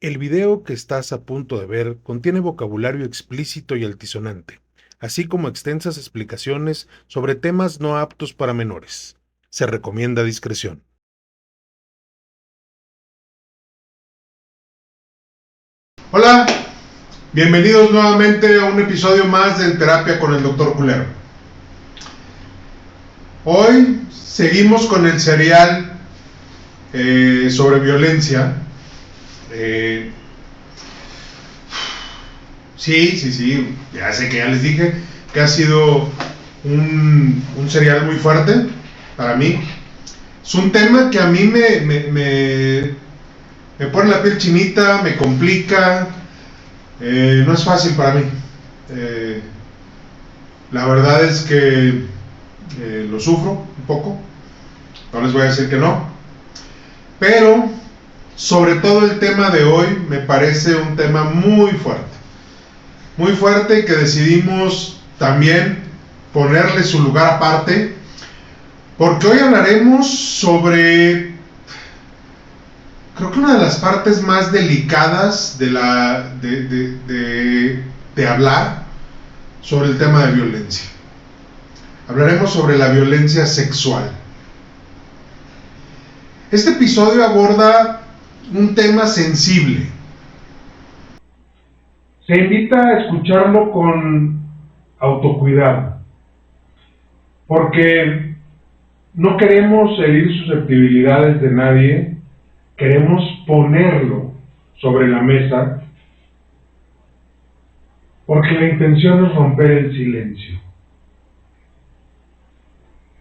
El video que estás a punto de ver contiene vocabulario explícito y altisonante, así como extensas explicaciones sobre temas no aptos para menores. Se recomienda discreción. Hola, bienvenidos nuevamente a un episodio más de En Terapia con el Dr. Culero. Hoy seguimos con el serial sobre violencia. Sí, ya sé que ya les dije que ha sido un serial muy fuerte para mí. Es un tema que a mí me pone la piel chinita, me complica, no es fácil para mí. La verdad es que lo sufro un poco, no les voy a decir que no, pero sobre todo el tema de hoy me parece un tema muy fuerte que decidimos también ponerle su lugar aparte, porque hoy hablaremos sobre, creo que una de las partes más delicadas de hablar sobre el tema de violencia. Hablaremos sobre la violencia sexual. Este episodio aborda un tema sensible. Se invita a escucharlo con autocuidado, porque no queremos herir susceptibilidades de nadie, queremos ponerlo sobre la mesa, porque la intención es romper el silencio.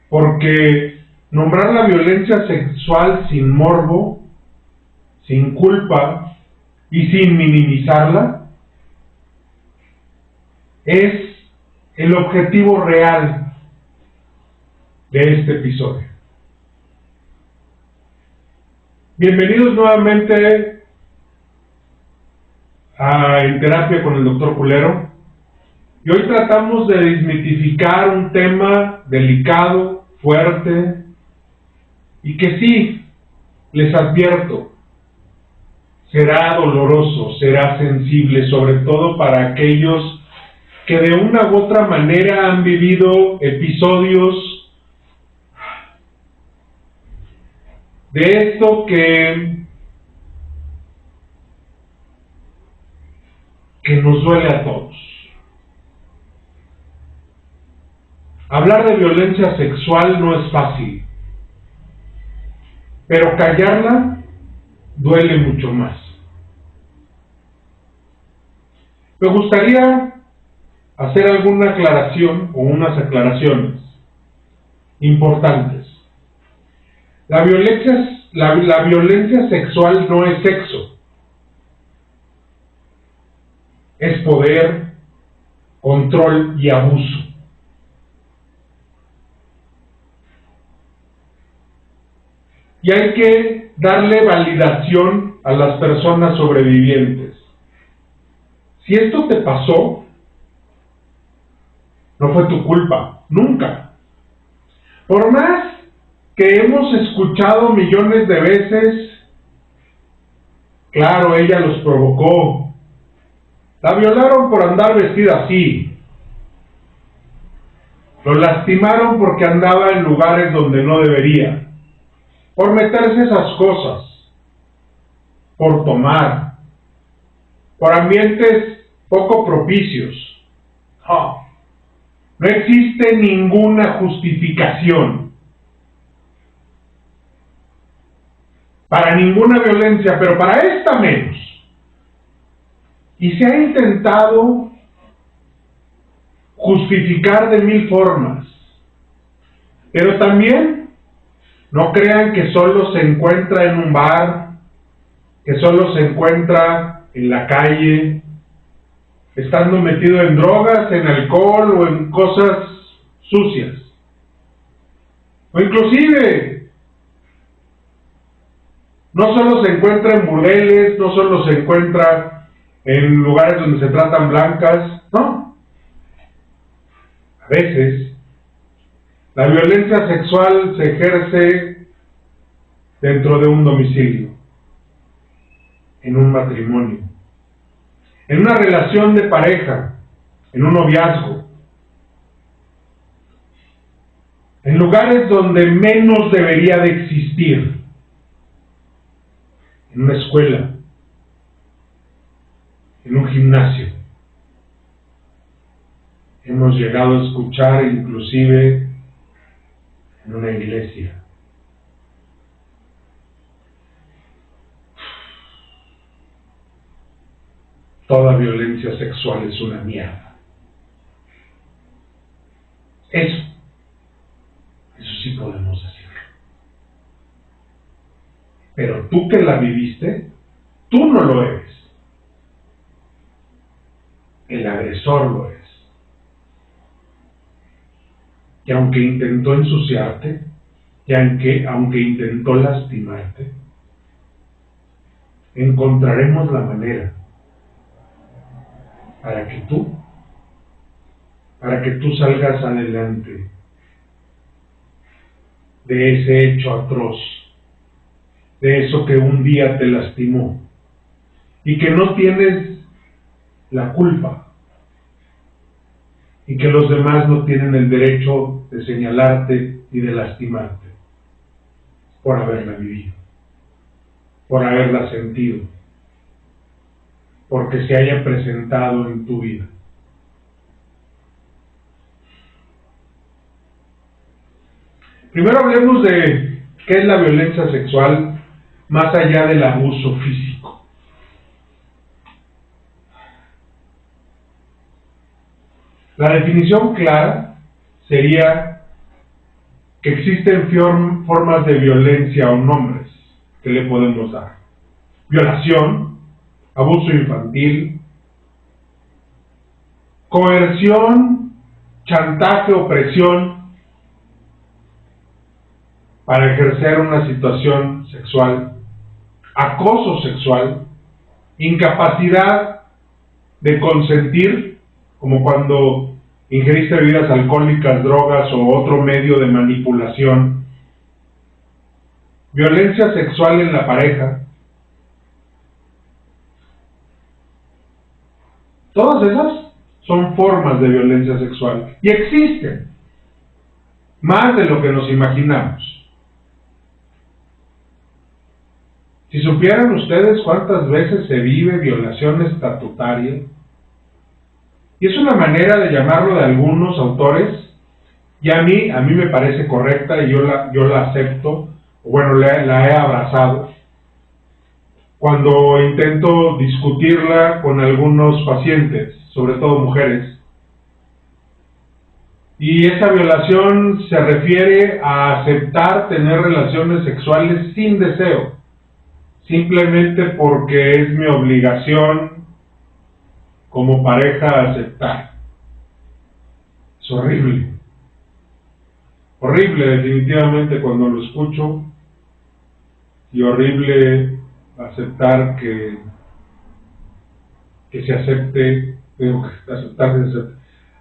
Porque nombrar la violencia sexual sin morbo, sin culpa y sin minimizarla, es el objetivo real de este episodio. Bienvenidos nuevamente a En Terapia con el Dr. Culero. Y hoy tratamos de desmitificar un tema delicado, fuerte, y que sí, les advierto, será doloroso, será sensible, sobre todo para aquellos que de una u otra manera han vivido episodios de esto que nos duele a todos. Hablar de violencia sexual no es fácil, pero callarla duele mucho más. Me gustaría hacer alguna aclaración o unas aclaraciones importantes. La violencia sexual no es sexo, es poder, control y abuso. Y hay que darle validación a las personas sobrevivientes. Si esto te pasó, no fue tu culpa, nunca. Por más que hemos escuchado millones de veces, claro, ella los provocó. La violaron por andar vestida así. Lo lastimaron porque andaba en lugares donde no debería. Por meterse esas cosas. Por tomar. Por ambientes poco propicios. No existe ninguna justificación para ninguna violencia, pero para esta menos. Y se ha intentado justificar de mil formas. Pero también no crean que solo se encuentra en un bar, que solo se encuentra en la calle, estando metido en drogas, en alcohol o en cosas sucias. O inclusive, no solo se encuentra en burdeles, no solo se encuentra en lugares donde se tratan blancas, no. A veces, la violencia sexual se ejerce dentro de un domicilio. en un matrimonio, en una relación de pareja, en un noviazgo, en lugares donde menos debería de existir, en una escuela, en un gimnasio. Hemos llegado a escuchar inclusive en una iglesia. Toda violencia sexual es una mierda. Eso sí podemos decirlo. Pero tú que la viviste, tú no lo eres. El agresor lo es. Y aunque intentó ensuciarte, y aunque intentó lastimarte, encontraremos la manera para que tú salgas adelante de ese hecho atroz, de eso que un día te lastimó y que no tienes la culpa y que los demás no tienen el derecho de señalarte y de lastimarte por haberla vivido, por haberla sentido, porque se haya presentado en tu vida. Primero hablemos de qué es la violencia sexual más allá del abuso físico. La definición clara sería que existen formas de violencia o nombres que le podemos dar. Violación, abuso infantil, coerción, chantaje o presión para ejercer una situación sexual, acoso sexual, incapacidad de consentir, como cuando ingeriste bebidas alcohólicas, drogas o otro medio de manipulación, violencia sexual en la pareja. Todas esas son formas de violencia sexual y existen, más de lo que nos imaginamos. Si supieran ustedes cuántas veces se vive violación estatutaria, y es una manera de llamarlo de algunos autores, y a mí me parece correcta y yo la acepto, o bueno, la he abrazado, cuando intento discutirla con algunos pacientes, sobre todo mujeres. Y esa violación se refiere a aceptar tener relaciones sexuales sin deseo, simplemente porque es mi obligación como pareja aceptar. Es horrible. Horrible definitivamente cuando lo escucho, y horrible aceptar que se acepte,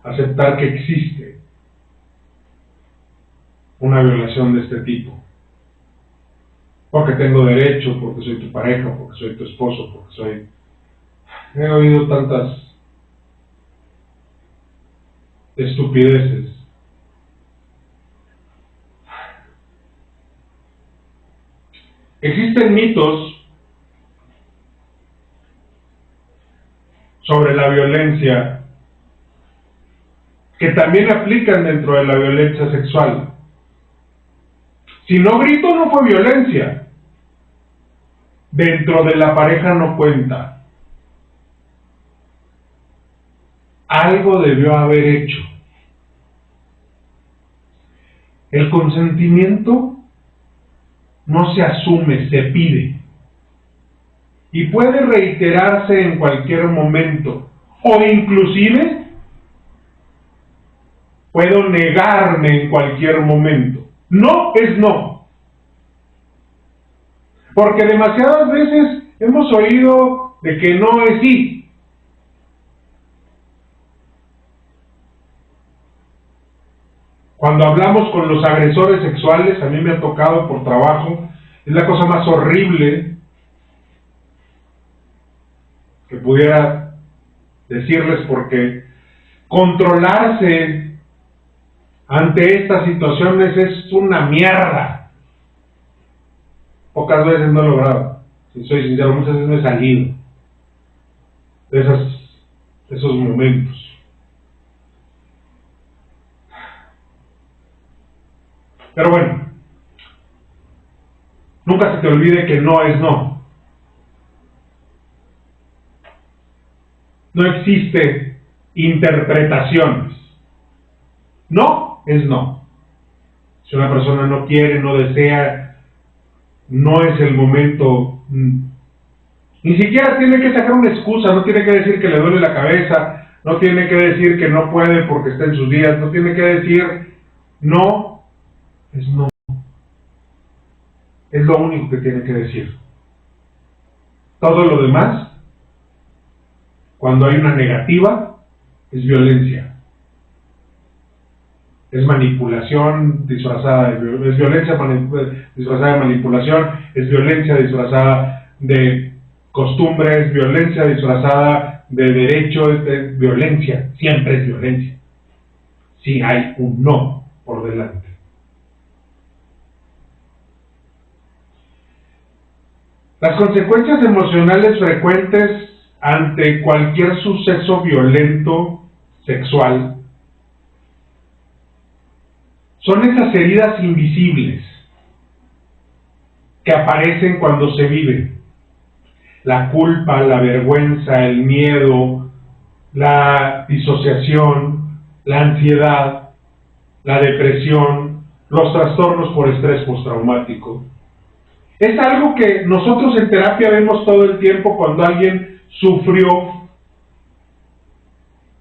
aceptar que existe una violación de este tipo. Porque tengo derecho, porque soy tu pareja, porque soy tu esposo, porque soy... He oído tantas estupideces. Existen mitos sobre la violencia que también aplican dentro de la violencia sexual. Si no grito, no fue violencia. Dentro de la pareja no cuenta. Algo debió haber hecho. El consentimiento no se asume, se pide. Y puede reiterarse en cualquier momento. O inclusive, puedo negarme en cualquier momento. No es no. Porque demasiadas veces hemos oído de que no es sí. Cuando hablamos con los agresores sexuales, a mí me ha tocado por trabajo, es la cosa más horrible que pudiera decirles, porque controlarse ante estas situaciones es una mierda. Pocas veces no he logrado, si soy sincero, muchas veces me he salido de esos momentos. Pero bueno, nunca se te olvide que no es no. No existe interpretaciones. No es no. Si una persona no quiere, no desea, no es el momento. Ni siquiera tiene que sacar una excusa, no tiene que decir que le duele la cabeza, no tiene que decir que no puede porque está en sus días, no tiene que decir no, es no. Es lo único que tiene que decir. Todo lo demás, cuando hay una negativa, es violencia. Es manipulación disfrazada de es violencia disfrazada de manipulación, es violencia disfrazada de costumbre, es violencia disfrazada de derecho, es violencia, siempre es violencia. Si hay un no por delante. Las consecuencias emocionales frecuentes ante cualquier suceso violento sexual son esas heridas invisibles que aparecen cuando se vive. La culpa, la vergüenza, el miedo, la disociación, la ansiedad, la depresión, los trastornos por estrés postraumático. Es algo que nosotros en terapia vemos todo el tiempo cuando alguien sufrió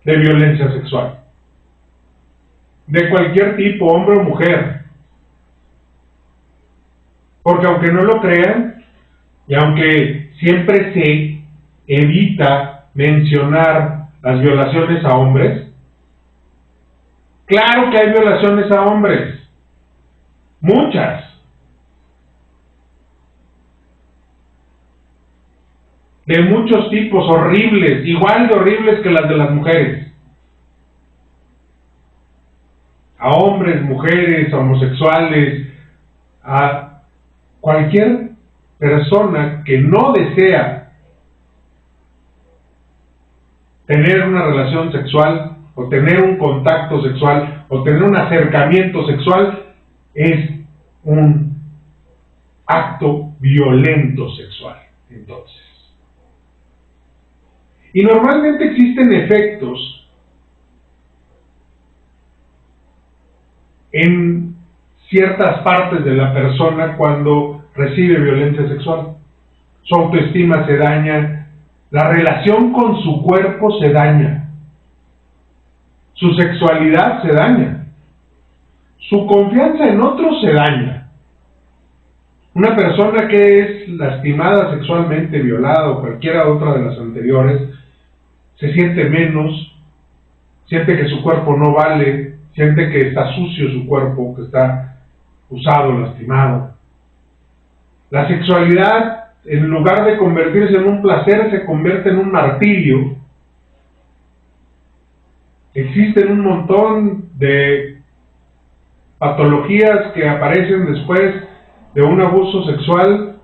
de violencia sexual. De cualquier tipo, hombre o mujer. Porque aunque no lo crean, y aunque siempre se evita mencionar las violaciones a hombres, claro que hay violaciones a hombres. Muchas. De muchos tipos, horribles, igual de horribles que las de las mujeres. A hombres, mujeres, homosexuales, a cualquier persona que no desea tener una relación sexual, o tener un contacto sexual, o tener un acercamiento sexual, es un acto violento sexual, entonces. Y normalmente existen efectos en ciertas partes de la persona cuando recibe violencia sexual. Su autoestima se daña, la relación con su cuerpo se daña, su sexualidad se daña, su confianza en otros se daña. Una persona que es lastimada sexualmente, violada o cualquiera otra de las anteriores, se siente menos, siente que su cuerpo no vale, siente que está sucio su cuerpo, que está usado, lastimado. La sexualidad, en lugar de convertirse en un placer, se convierte en un martirio. Existen un montón de patologías que aparecen después de un abuso sexual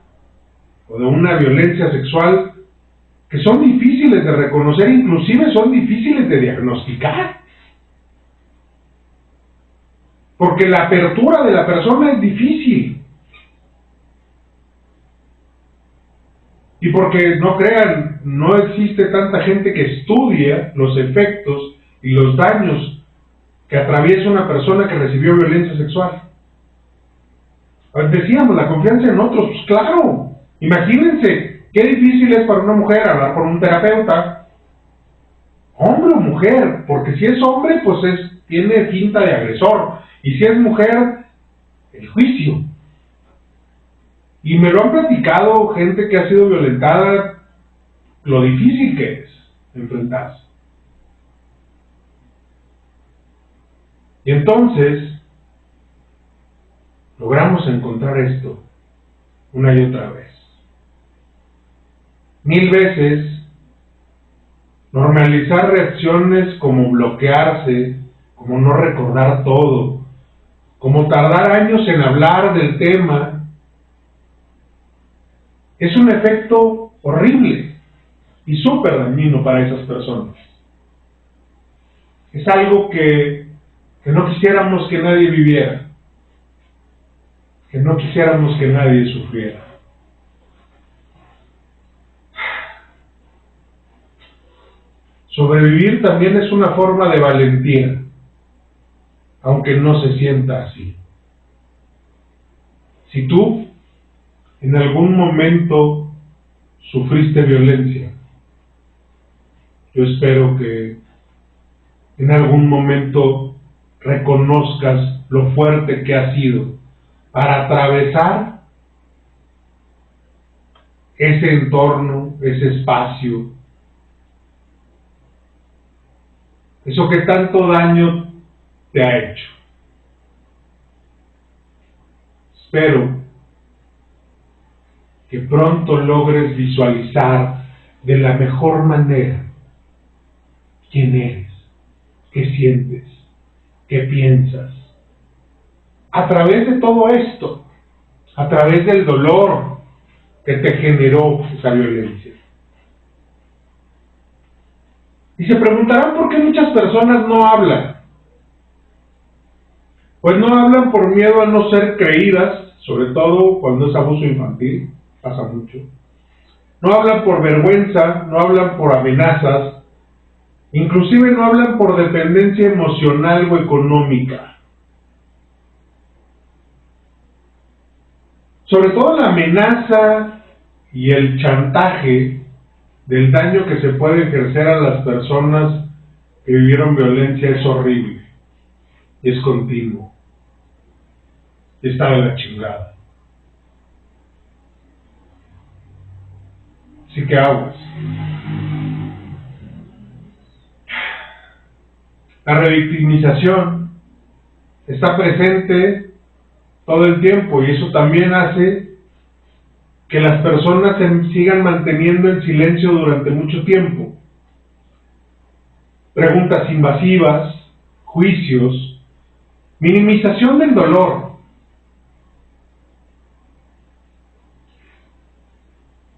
o de una violencia sexual, que son difíciles de reconocer, inclusive son difíciles de diagnosticar. Porque la apertura de la persona es difícil. Y porque, no crean, no existe tanta gente que estudia los efectos y los daños que atraviesa una persona que recibió violencia sexual. Decíamos, la confianza en otros, pues claro, imagínense qué difícil es para una mujer hablar con un terapeuta, hombre o mujer, porque si es hombre, pues tiene finta de agresor, y si es mujer, el juicio. Y me lo han platicado gente que ha sido violentada, lo difícil que es enfrentarse. Y entonces, logramos encontrar esto una y otra vez. 1000 veces Normalizar reacciones como bloquearse, como no recordar todo, como tardar años en hablar del tema, es un efecto horrible y súper dañino para esas personas. Es algo que no quisiéramos que nadie viviera, que no quisiéramos que nadie sufriera. Sobrevivir también es una forma de valentía, aunque no se sienta así. Si tú en algún momento sufriste violencia, yo espero que en algún momento reconozcas lo fuerte que ha sido para atravesar ese entorno, ese espacio, eso que tanto daño te ha hecho. Espero que pronto logres visualizar de la mejor manera quién eres, qué sientes, qué piensas. A través de todo esto, a través del dolor que te generó esa violencia. Y se preguntarán por qué muchas personas no hablan. Pues no hablan por miedo a no ser creídas, sobre todo cuando es abuso infantil, pasa mucho. No hablan por vergüenza, no hablan por amenazas, inclusive no hablan por dependencia emocional o económica. Sobre todo la amenaza y el chantaje del daño que se puede ejercer a las personas que vivieron violencia es horrible, y es continuo, y está de la chingada. Así que aguas. La revictimización está presente todo el tiempo y eso también hace que las personas se sigan manteniendo en silencio durante mucho tiempo. Preguntas invasivas, juicios, minimización del dolor.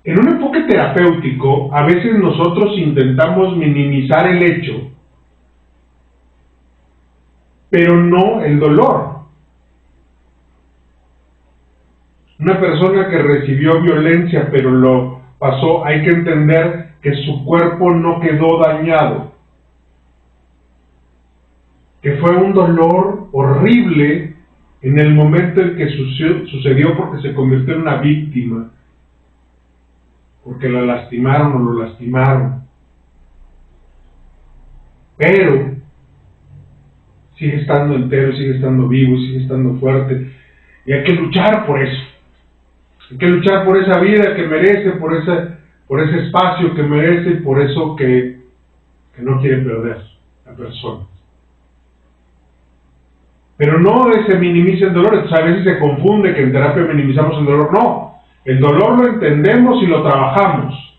En un enfoque terapéutico, a veces nosotros intentamos minimizar el hecho, pero no el dolor. Una persona que recibió violencia pero lo pasó, hay que entender que su cuerpo no quedó dañado, que fue un dolor horrible en el momento en que sucedió porque se convirtió en una víctima, porque la lastimaron o lo lastimaron, pero sigue estando entero, sigue estando vivo, sigue estando fuerte y hay que luchar por eso. Hay que luchar por esa vida que merece, por ese espacio que merece y por eso que no quiere perder la persona. Pero no se minimiza el dolor. Entonces a veces se confunde que en terapia minimizamos el dolor. No, el dolor lo entendemos y lo trabajamos.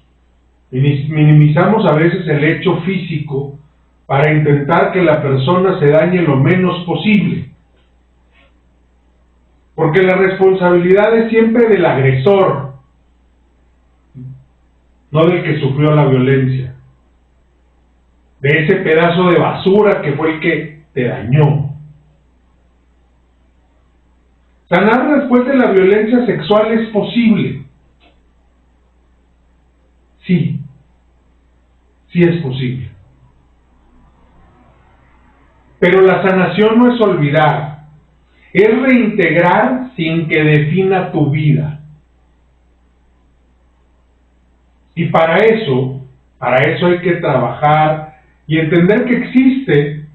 Minimizamos a veces el hecho físico para intentar que la persona se dañe lo menos posible. Porque la responsabilidad es siempre del agresor, no del que sufrió la violencia, de ese pedazo de basura que fue el que te dañó. Sanar después de la violencia sexual es posible. Sí es posible. Pero la sanación no es olvidar. Es reintegrar sin que defina tu vida. Y para eso hay que trabajar y entender que existe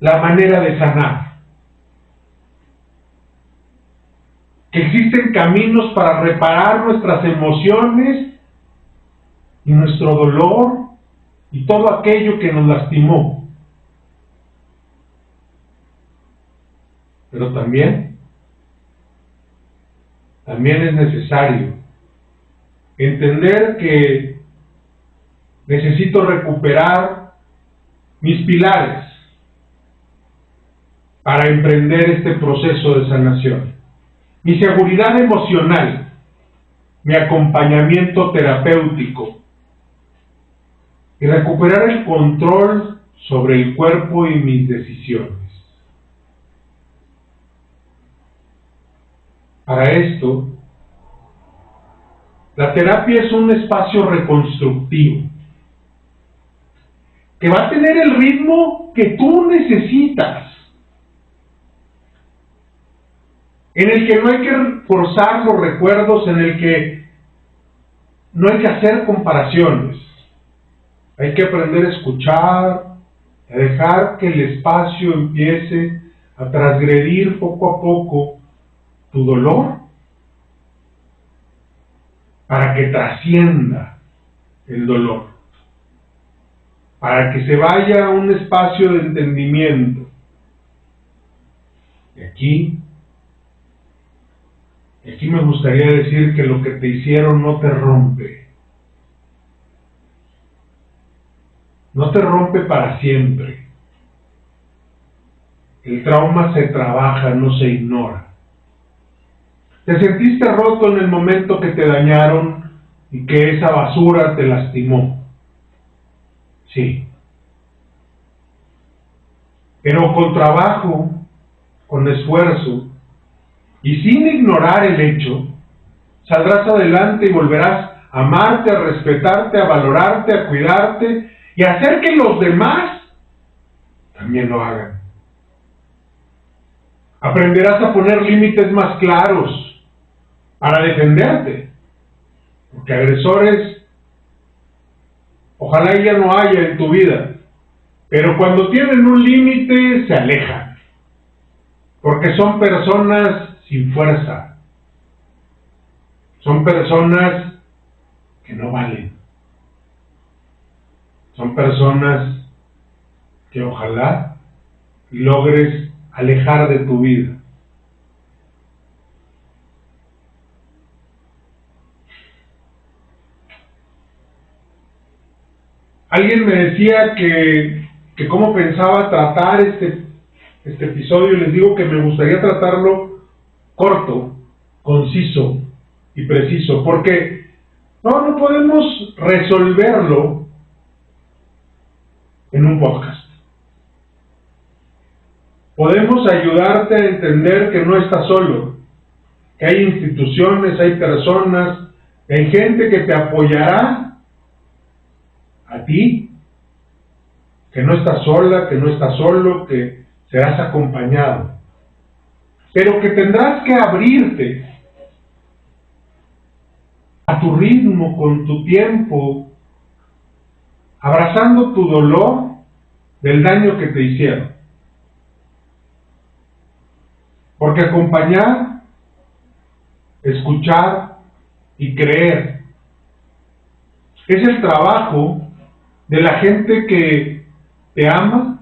la manera de sanar. Que existen caminos para reparar nuestras emociones y nuestro dolor y todo aquello que nos lastimó. Pero también es necesario entender que necesito recuperar mis pilares para emprender este proceso de sanación. Mi seguridad emocional, mi acompañamiento terapéutico y recuperar el control sobre el cuerpo y mis decisiones. Para esto, la terapia es un espacio reconstructivo que va a tener el ritmo que tú necesitas, en el que no hay que forzar los recuerdos, en el que no hay que hacer comparaciones. Hay que aprender a escuchar, a dejar que el espacio empiece a transgredir poco a poco tu dolor para que trascienda el dolor, para que se vaya a un espacio de entendimiento. Y aquí me gustaría decir que lo que te hicieron no te rompe. No te rompe para siempre. El trauma se trabaja, no se ignora. Te sentiste roto en el momento que te dañaron y que esa basura te lastimó. Sí. Pero con trabajo, con esfuerzo y sin ignorar el hecho, saldrás adelante y volverás a amarte, a respetarte, a valorarte, a cuidarte y a hacer que los demás también lo hagan. Aprenderás a poner límites más claros para defenderte, porque agresores ojalá ya no haya en tu vida, pero cuando tienen un límite se alejan, porque son personas sin fuerza, son personas que no valen, son personas que ojalá logres alejar de tu vida. Alguien me decía que cómo pensaba tratar este episodio, y les digo que me gustaría tratarlo corto, conciso y preciso, porque no podemos resolverlo en un podcast. Podemos ayudarte a entender que no estás solo, que hay instituciones, hay personas, hay gente que te apoyará a ti, que no estás sola, que no estás solo, que serás acompañado, pero que tendrás que abrirte a tu ritmo, con tu tiempo, abrazando tu dolor del daño que te hicieron. Porque acompañar, escuchar y creer es el trabajo de la gente que te ama,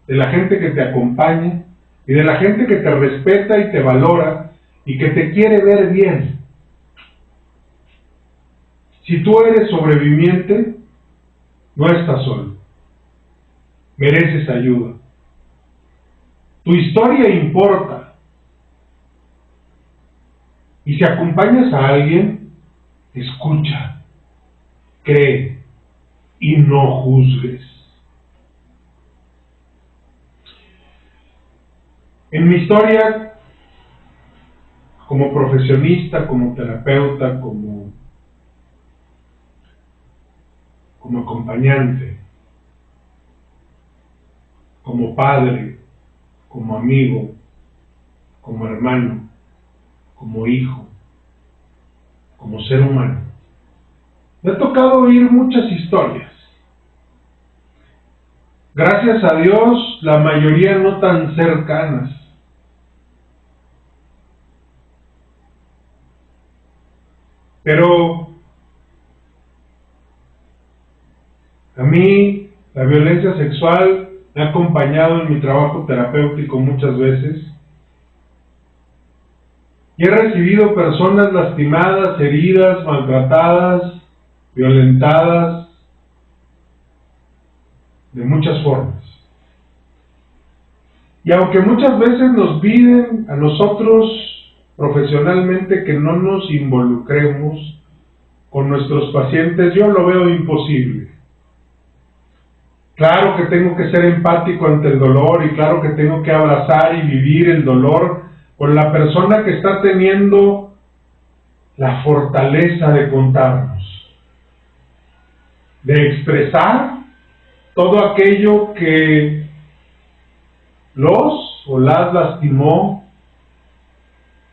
de la gente que te acompaña y de la gente que te respeta y te valora y que te quiere ver bien. Si tú eres sobreviviente, no estás solo. Mereces ayuda. Tu historia importa. Y si acompañas a alguien, escucha, cree y no juzgues. En mi historia, como profesionista, como terapeuta, como acompañante, como padre, como amigo, como hermano, como hijo, como ser humano, me ha tocado oír muchas historias. Gracias a Dios, la mayoría no tan cercanas. Pero a mí la violencia sexual me ha acompañado en mi trabajo terapéutico muchas veces. Y he recibido personas lastimadas, heridas, maltratadas, violentadas, de muchas formas. Y aunque muchas veces nos piden a nosotros profesionalmente que no nos involucremos con nuestros pacientes, yo lo veo imposible. Claro que tengo que ser empático ante el dolor y claro que tengo que abrazar y vivir el dolor con la persona que está teniendo la fortaleza de contarnos, de expresar todo aquello que los o las lastimó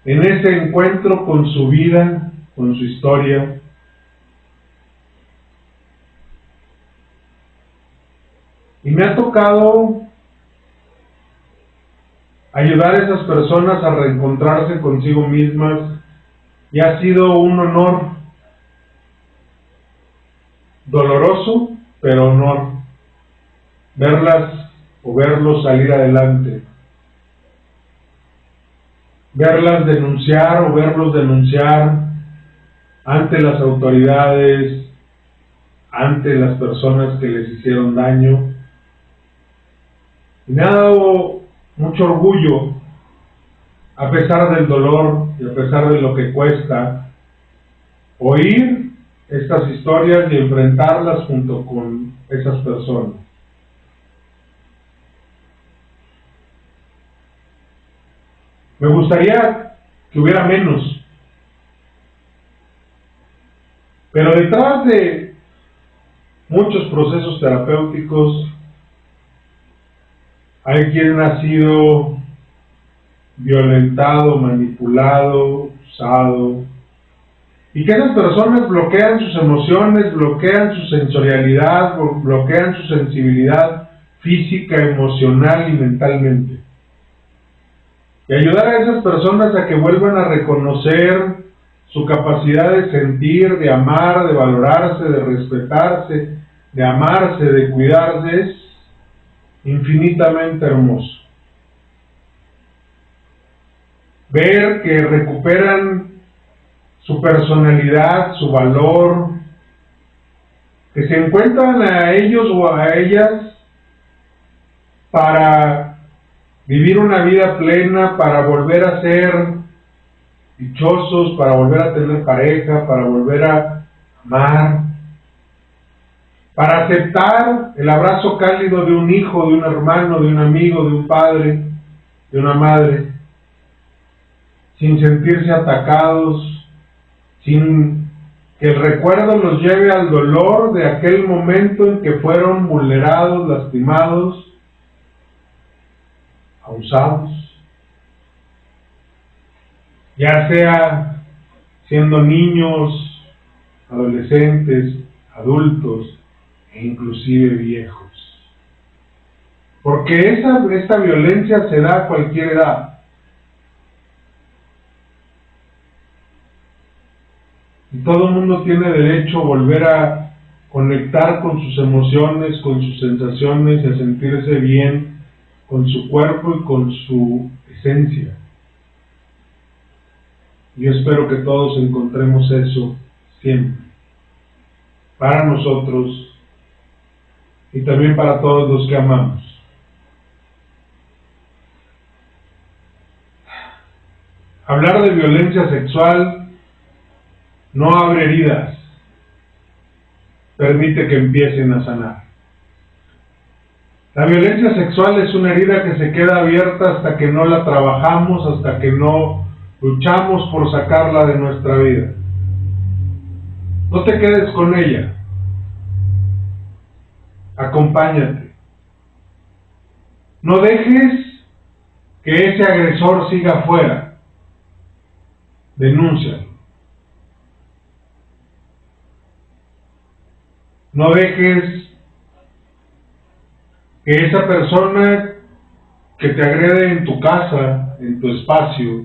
en ese encuentro con su vida, con su historia. Y me ha tocado ayudar a esas personas a reencontrarse consigo mismas y ha sido un honor, doloroso, pero honor, verlas o verlos salir adelante, verlas denunciar o verlos denunciar ante las autoridades, ante las personas que les hicieron daño. Me ha dado mucho orgullo, a pesar del dolor y a pesar de lo que cuesta, oír estas historias y enfrentarlas junto con esas personas. Me gustaría que hubiera menos, pero detrás de muchos procesos terapéuticos hay quien ha sido violentado, manipulado, usado, y que esas personas bloquean sus emociones, bloquean su sensorialidad, bloquean su sensibilidad física, emocional y mentalmente. Y ayudar a esas personas a que vuelvan a reconocer su capacidad de sentir, de amar, de valorarse, de respetarse, de amarse, de cuidarse, es infinitamente hermoso. Ver que recuperan su personalidad, su valor, que se encuentran a ellos o a ellas para vivir una vida plena, para volver a ser dichosos, para volver a tener pareja, para volver a amar, para aceptar el abrazo cálido de un hijo, de un hermano, de un amigo, de un padre, de una madre, sin sentirse atacados, sin que el recuerdo los lleve al dolor de aquel momento en que fueron vulnerados, lastimados, abusados, ya sea siendo niños, adolescentes, adultos e inclusive viejos. Porque esta violencia se da a cualquier edad. Y todo el mundo tiene derecho a volver a conectar con sus emociones, con sus sensaciones y a sentirse bien con su cuerpo y con su esencia. Yo espero que todos encontremos eso siempre, para nosotros y también para todos los que amamos. Hablar de violencia sexual no abre heridas, permite que empiecen a sanar. La violencia sexual es una herida que se queda abierta hasta que no la trabajamos, hasta que no luchamos por sacarla de nuestra vida. No te quedes con ella. Acompáñate. No dejes que ese agresor siga afuera. Denúncialo. No dejes que esa persona que te agrede en tu casa, en tu espacio,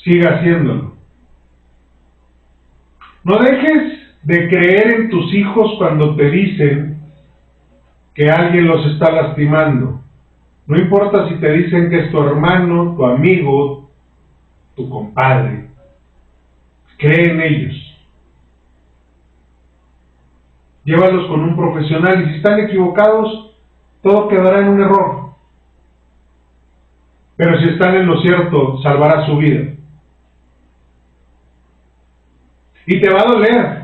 siga haciéndolo. No dejes de creer en tus hijos cuando te dicen que alguien los está lastimando. No importa si te dicen que es tu hermano, tu amigo, tu compadre. Cree en ellos. llévalos con un profesional, y si están equivocados, todo quedará en un error. Pero si están en lo cierto, salvará su vida. Y te va a doler,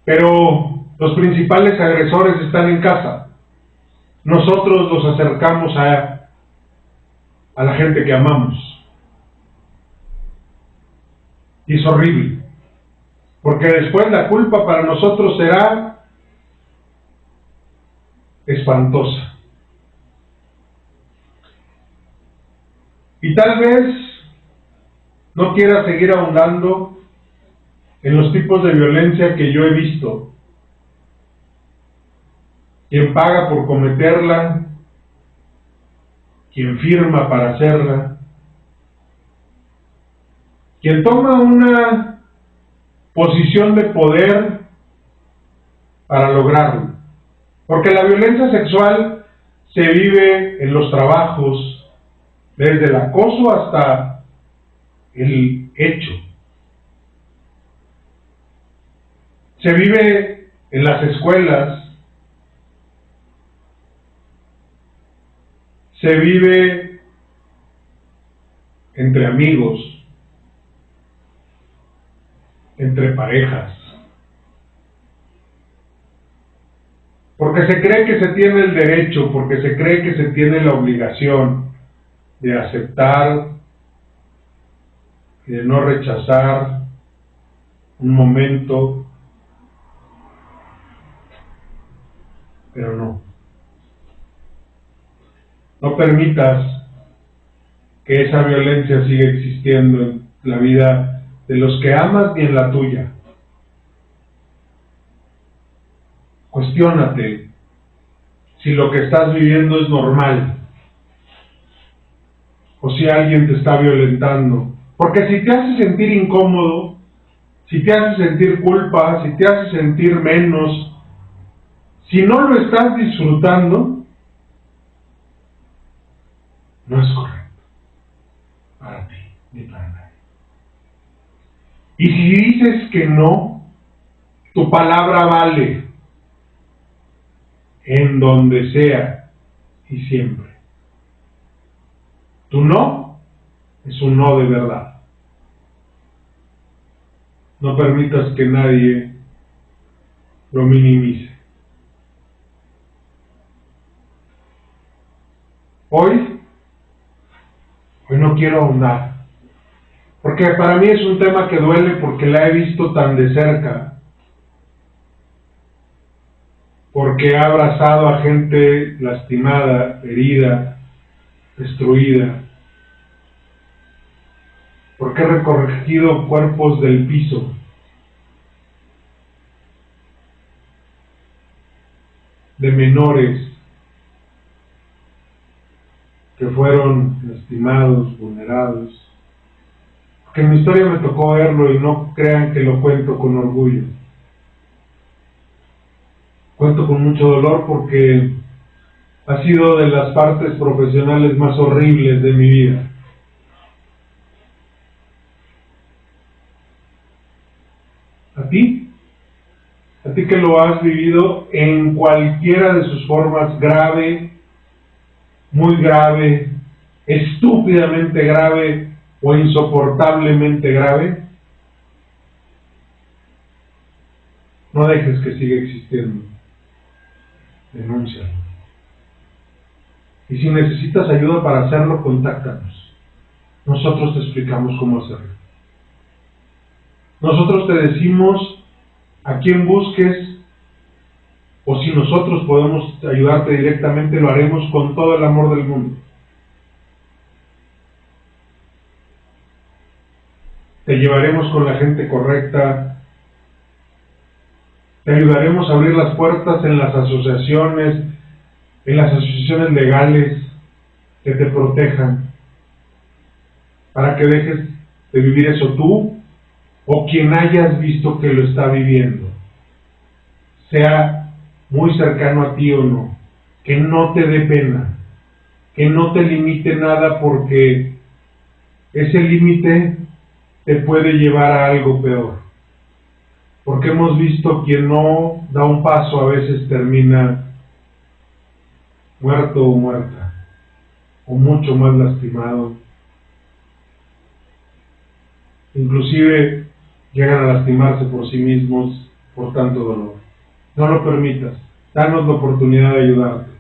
pero los principales agresores están en casa. Nosotros los acercamos a la gente que amamos. Y es horrible, porque después la culpa para nosotros será espantosa. Y tal vez no quiera seguir ahondando en los tipos de violencia que yo he visto. Quien paga por cometerla, quien firma para hacerla, quien toma una posición de poder para lograrlo. Porque la violencia sexual se vive en los trabajos, desde el acoso hasta el hecho. Se vive en las escuelas, se vive entre amigos, entre parejas, porque se cree que se tiene el derecho, porque se cree que se tiene la obligación de aceptar y de no rechazar un momento, pero no. No permitas que esa violencia siga existiendo en la vida de los que amas ni en la tuya. Cuestiónate si lo que estás viviendo es normal o si alguien te está violentando. Porque si te hace sentir incómodo, si te hace sentir culpa, si te hace sentir menos, si no lo estás disfrutando, no es correcto para ti ni para nadie. Y si dices que no, tu palabra vale en donde sea y siempre. Tu no es un no de verdad. No permitas que nadie lo minimice. Hoy no quiero ahondar, porque para mí es un tema que duele, porque la he visto tan de cerca, porque he abrazado a gente lastimada, herida, destruida, porque he recogido cuerpos del piso, de menores que fueron lastimados, vulnerados. Porque en mi historia me tocó verlo, y no crean que lo cuento con orgullo. Cuento con mucho dolor porque ha sido de las partes profesionales más horribles de mi vida. ¿A ti? A ti que lo has vivido en cualquiera de sus formas, grave, muy grave, estúpidamente grave o insoportablemente grave, no dejes que siga existiendo. Denúncialo. Y si necesitas ayuda para hacerlo, contáctanos. Nosotros te explicamos cómo hacerlo. Nosotros te decimos a quién busques, o si nosotros podemos ayudarte directamente, lo haremos con todo el amor del mundo. Te llevaremos con la gente correcta, te ayudaremos a abrir las puertas en las asociaciones legales que te protejan, para que dejes de vivir eso tú o quien hayas visto que lo está viviendo, sea muy cercano a ti o no. Que no te dé pena, que no te limite nada, porque ese límite te puede llevar a algo peor. porque hemos visto quien no da un paso a veces termina muerto o muerta, o mucho más lastimado. Inclusive llegan a lastimarse por sí mismos por tanto dolor. No lo permitas. Danos la oportunidad de ayudarte.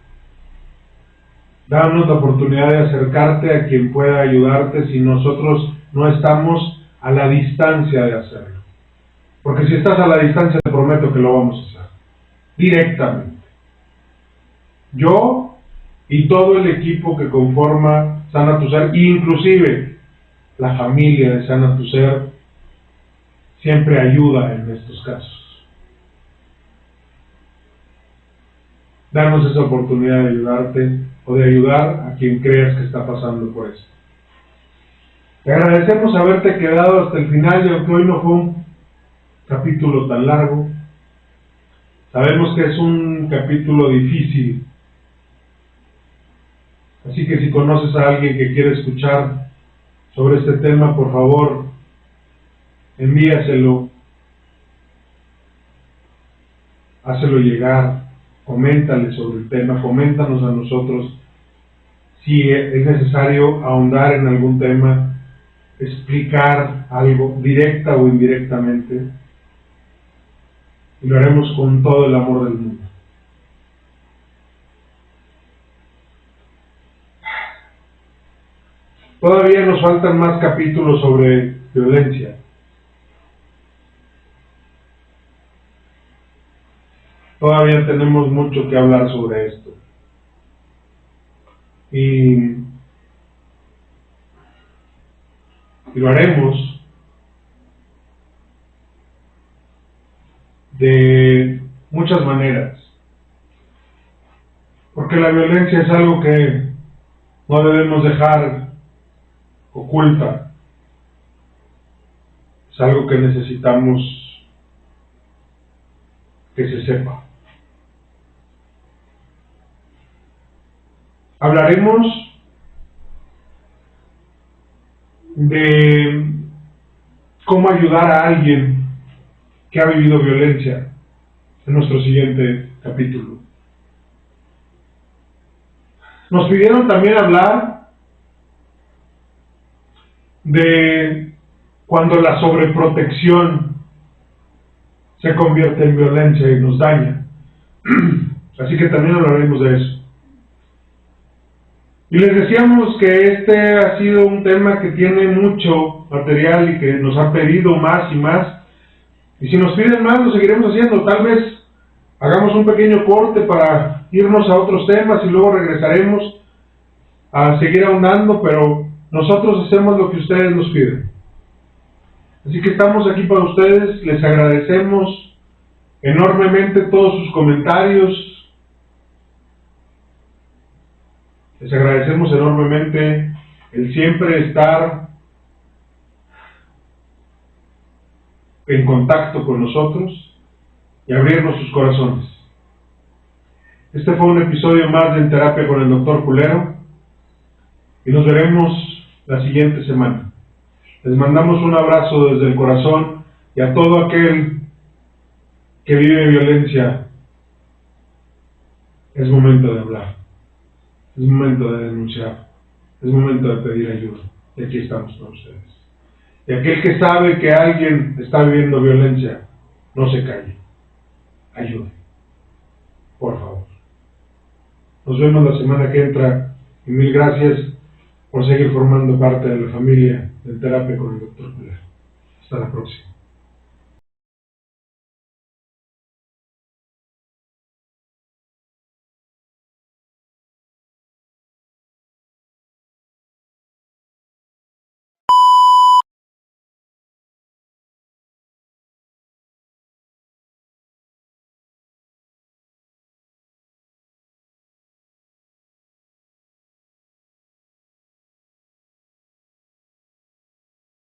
Danos la oportunidad de acercarte a quien pueda ayudarte si nosotros no estamos a la distancia de hacerlo. Porque si estás a la distancia, te prometo que lo vamos a hacer. Directamente. Yo y todo el equipo que conforma Sana Tu Ser, inclusive la familia de Sana Tu Ser, siempre ayuda en estos casos. Danos esa oportunidad de ayudarte o de ayudar a quien creas que está pasando por eso. Te agradecemos haberte quedado hasta el final, y aunque hoy no fue un capítulo tan largo, sabemos que es un capítulo difícil. Así que si conoces a alguien que quiere escuchar sobre este tema, por favor, envíaselo, hácelo llegar, coméntale sobre el tema, coméntanos a nosotros si es necesario ahondar en algún tema, explicar algo directa o indirectamente, y lo haremos con todo el amor del mundo. Todavía nos faltan más capítulos sobre violencia. Todavía tenemos mucho que hablar sobre esto. Y lo haremos de muchas maneras. Porque la violencia es algo que no debemos dejar oculta. Es algo que necesitamos que se sepa. Hablaremos de cómo ayudar a alguien que ha vivido violencia en nuestro siguiente capítulo. Nos pidieron también hablar de cuando la sobreprotección se convierte en violencia y nos daña. Así que también hablaremos de eso. Y les decíamos que este ha sido un tema que tiene mucho material y que nos han pedido más y más. Y si nos piden más, lo seguiremos haciendo. Tal vez hagamos un pequeño corte para irnos a otros temas y luego regresaremos a seguir ahondando, pero nosotros hacemos lo que ustedes nos piden. Así que estamos aquí para ustedes, les agradecemos enormemente todos sus comentarios. Les agradecemos enormemente el siempre estar en contacto con nosotros y abrirnos sus corazones. Este fue un episodio más de En Terapia con el Dr. Culero y nos veremos la siguiente semana. Les mandamos un abrazo desde el corazón y a todo aquel que vive violencia. Es momento de hablar. Es momento de denunciar, es momento de pedir ayuda, y aquí estamos con ustedes. Y aquel que sabe que alguien está viviendo violencia, no se calle, ayude, por favor. Nos vemos la semana que entra, y mil gracias por seguir formando parte de la familia de Terapia con el Dr. Culero. Hasta la próxima.